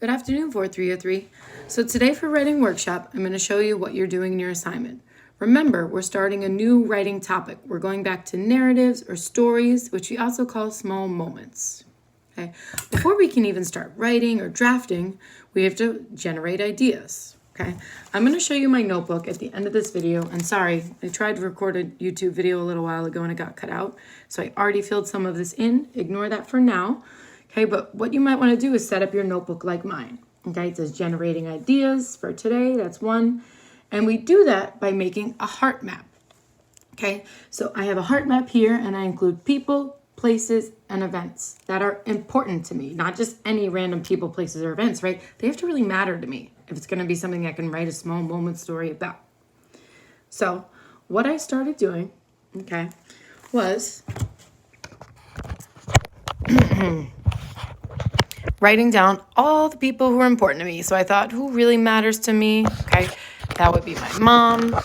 Good afternoon, 4303. So today for writing workshop, I'm going to show you what you're doing in your assignment. Remember, we're starting a new writing topic. We're going back to narratives or stories, which we also call small moments. Okay. Before we can even start writing or drafting, we have to generate ideas. Okay. I'm going to show you my notebook at the end of this video. And sorry, I tried to record a YouTube video a little while ago and it got cut out. So I already filled some of this in. Ignore that for now. Okay, but what you might want to do is set up your notebook like mine. Okay, it says generating ideas for today. That's one. And we do that by making a heart map. Okay, so I have a heart map here and I include people, places, and events that are important to me. Not just any random people, places, or events, right? They have to really matter to me if it's going to be something I can write a small moment story about. So what I started doing, okay, was writing down all the people who are important to me. So I thought, who really matters to me? Okay, that would be my mom,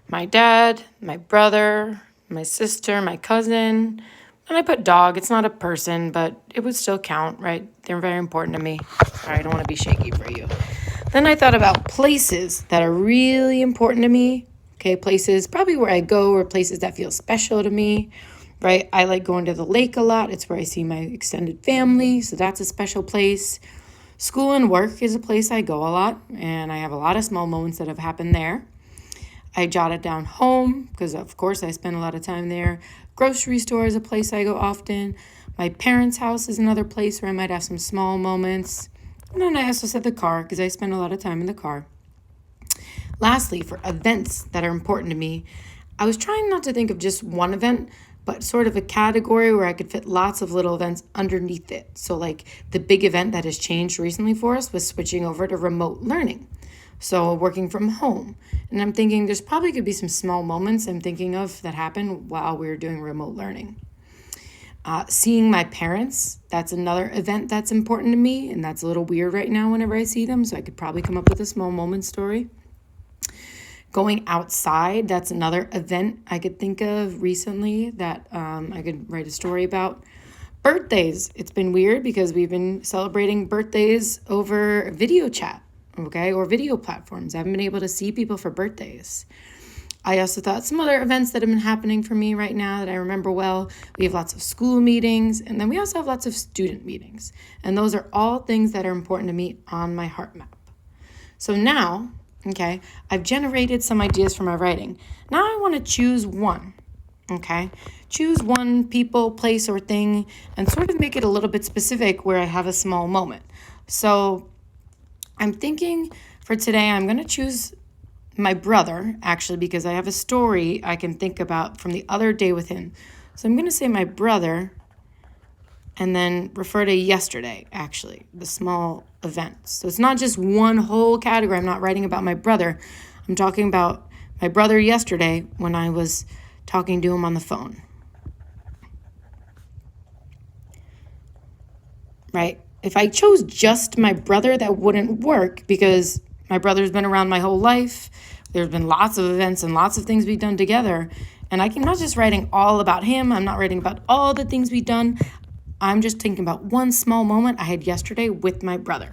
my dad, my brother, my sister, my cousin. And I put dog. It's not a person, but it would still count, right? They're very important to me. All right, I don't want to be shaky for you. Then I thought about places that are really important to me. Okay, places probably where I go or places that feel special to me. Right, I like going to the lake a lot. It's where I see my extended family, so that's a special place. School and work is a place I go a lot, and I have a lot of small moments that have happened there. I jotted down home, because of course I spend a lot of time there. Grocery store is a place I go often. My parents' house is another place where I might have some small moments. And then I also said the car, because I spend a lot of time in the car. Lastly, for events that are important to me, I was trying not to think of just one event, but sort of a category where I could fit lots of little events underneath it. So like the big event that has changed recently for us was switching over to remote learning. So working from home. And I'm thinking there's probably could be some small moments I'm thinking of that happened while we were doing remote learning. Seeing my parents, that's another event that's important to me. And that's a little weird right now whenever I see them. So I could probably come up with a small moment story. Going outside, that's another event I could think of recently that I could write a story about. Birthdays, it's been weird because we've been celebrating birthdays over video chat, okay, or video platforms. I haven't been able to see people for birthdays. I also thought some other events that have been happening for me right now that I remember well. We have lots of school meetings, and then we also have lots of student meetings. And those are all things that are important to me on my heart map. So now, okay, I've generated some ideas for my writing. Now I want to choose one, okay? Choose one people, place, or thing and sort of make it a little bit specific where I have a small moment. So I'm thinking for today, I'm going to choose my brother, actually, because I have a story I can think about from the other day with him. So I'm going to say my brother and then refer to yesterday, actually, the small events. So it's not just one whole category. I'm not writing about my brother. I'm talking about my brother yesterday when I was talking to him on the phone. Right? If I chose just my brother, that wouldn't work because my brother's been around my whole life. There's been lots of events and lots of things we've done together. And I'm not just writing all about him. I'm not writing about all the things we've done. I'm just thinking about one small moment I had yesterday with my brother.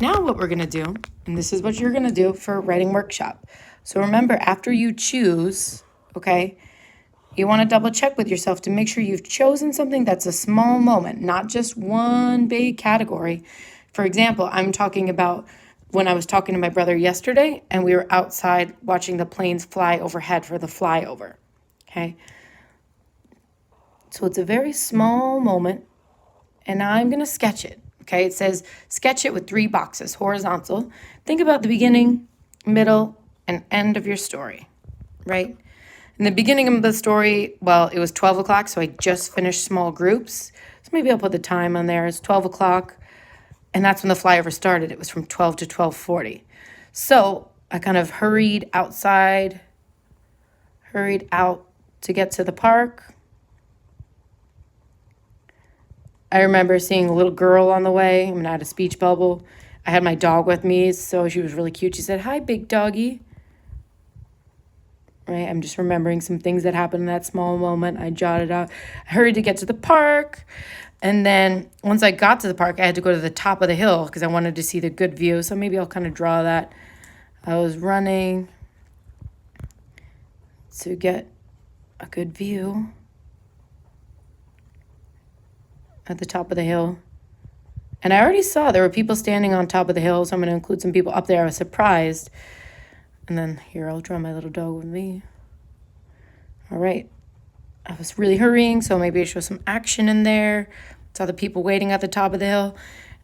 Now what we're going to do, and this is what you're going to do for a writing workshop. So remember, after you choose, okay, you want to double check with yourself to make sure you've chosen something that's a small moment, not just one big category. For example, I'm talking about when I was talking to my brother yesterday and we were outside watching the planes fly overhead for the flyover, okay? So it's a very small moment, and now I'm going to sketch it, okay? It says sketch it with 3 boxes, horizontal. Think about the beginning, middle, and end of your story, right? In the beginning of the story, well, it was 12 o'clock, so I just finished small groups. So maybe I'll put the time on there. It's 12 o'clock, and that's when the flyover started. It was from 12 to 12:40. So I kind of hurried out to get to the park. I remember seeing a little girl on the way. I had a speech bubble. I had my dog with me, so she was really cute. She said, "Hi, big doggy." Right? I'm just remembering some things that happened in that small moment. I jotted out. I hurried to get to the park. And then once I got to the park, I had to go to the top of the hill because I wanted to see the good view. So maybe I'll kind of draw that. I was running to get a good view at the top of the hill. And I already saw there were people standing on top of the hill, so I'm going to include some people up there. I was surprised. And then here, I'll draw my little dog with me. All right. I was really hurrying, so maybe I show some action in there. Saw the people waiting at the top of the hill.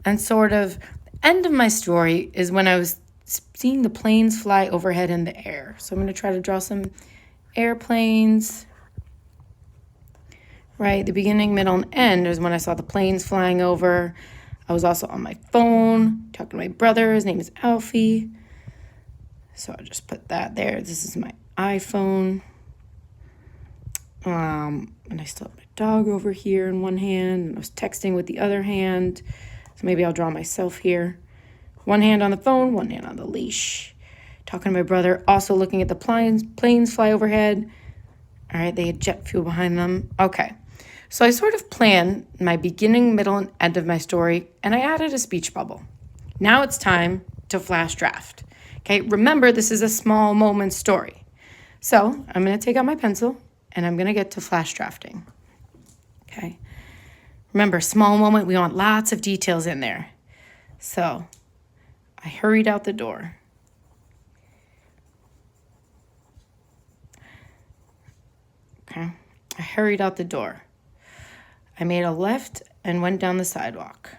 And sort of the end of my story is when I was seeing the planes fly overhead in the air. So I'm going to try to draw some airplanes. Right, the beginning, middle, and end is when I saw the planes flying over. I was also on my phone talking to my brother. His name is Alfie. So I'll just put that there. This is my iPhone. And I still have my dog over here in one hand, and I was texting with the other hand. So maybe I'll draw myself here. One hand on the phone, one hand on the leash. Talking to my brother, also looking at the planes fly overhead. All right, they had jet fuel behind them. Okay, so I sort of planned my beginning, middle, and end of my story, and I added a speech bubble. Now it's time to flash draft. Okay, remember, this is a small moment story. So I'm going to take out my pencil, and I'm going to get to flash drafting. Okay. Remember, small moment, we want lots of details in there. So I hurried out the door. Okay. I hurried out the door. I made a left and went down the sidewalk.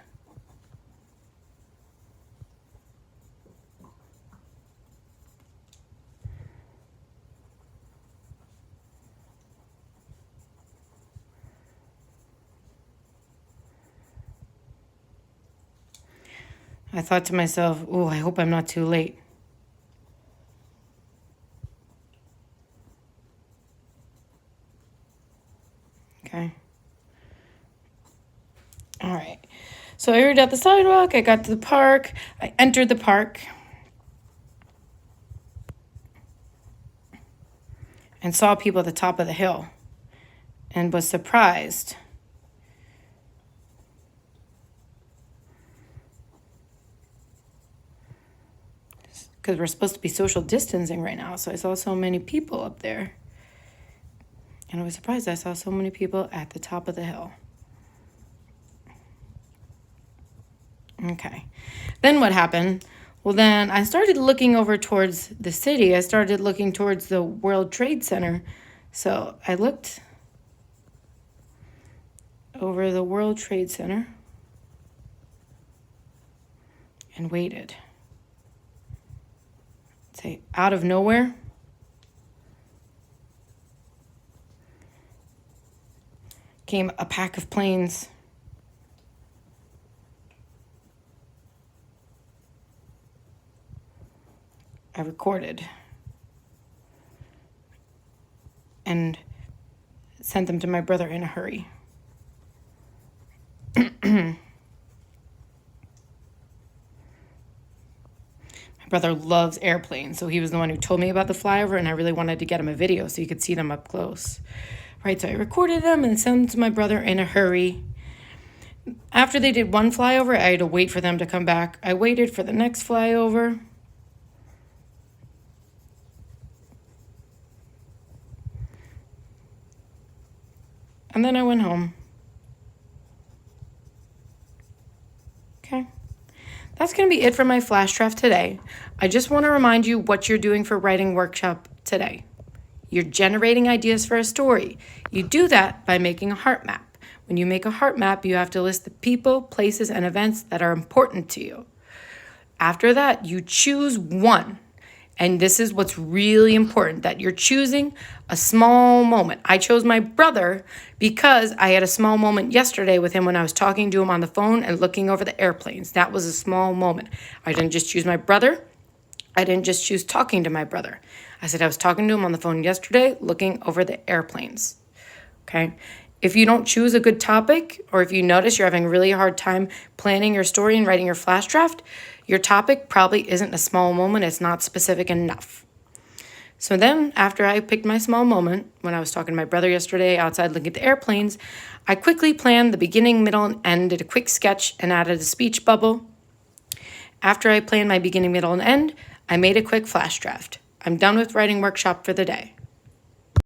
I thought to myself, oh, I hope I'm not too late. Okay. All right. So I hurried out the sidewalk. I got to the park. I entered the park. And saw people at the top of the hill. And was surprised. Because we're supposed to be social distancing right now. So I saw so many people up there. And I was surprised I saw so many people at the top of the hill. Okay. Then what happened? Well, then I started looking over towards the city. I started looking towards the World Trade Center. So I looked over the World Trade Center and waited. Say, out of nowhere, came a pack of planes. I recorded and sent them to my brother in a hurry. My brother loves airplanes, so he was the one who told me about the flyover, and I really wanted to get him a video so you could see them up close. Right, so I recorded them and sent them to my brother in a hurry. After they did one flyover, I had to wait for them to come back. I waited for the next flyover. And then I went home. Okay. That's going to be it for my flash draft today. I just want to remind you what you're doing for writing workshop today. You're generating ideas for a story. You do that by making a heart map. When you make a heart map, you have to list the people, places, and events that are important to you. After that, you choose one. And this is what's really important, that you're choosing a small moment. I chose my brother because I had a small moment yesterday with him when I was talking to him on the phone and looking over the airplanes. That was a small moment. I didn't just choose my brother. I didn't just choose talking to my brother. I said I was talking to him on the phone yesterday, looking over the airplanes. Okay? If you don't choose a good topic, or if you notice you're having a really hard time planning your story and writing your flash draft, your topic probably isn't a small moment. It's not specific enough. So then, after I picked my small moment, when I was talking to my brother yesterday outside looking at the airplanes, I quickly planned the beginning, middle, and end, did a quick sketch, and added a speech bubble. After I planned my beginning, middle, and end, I made a quick flash draft. I'm done with writing workshop for the day.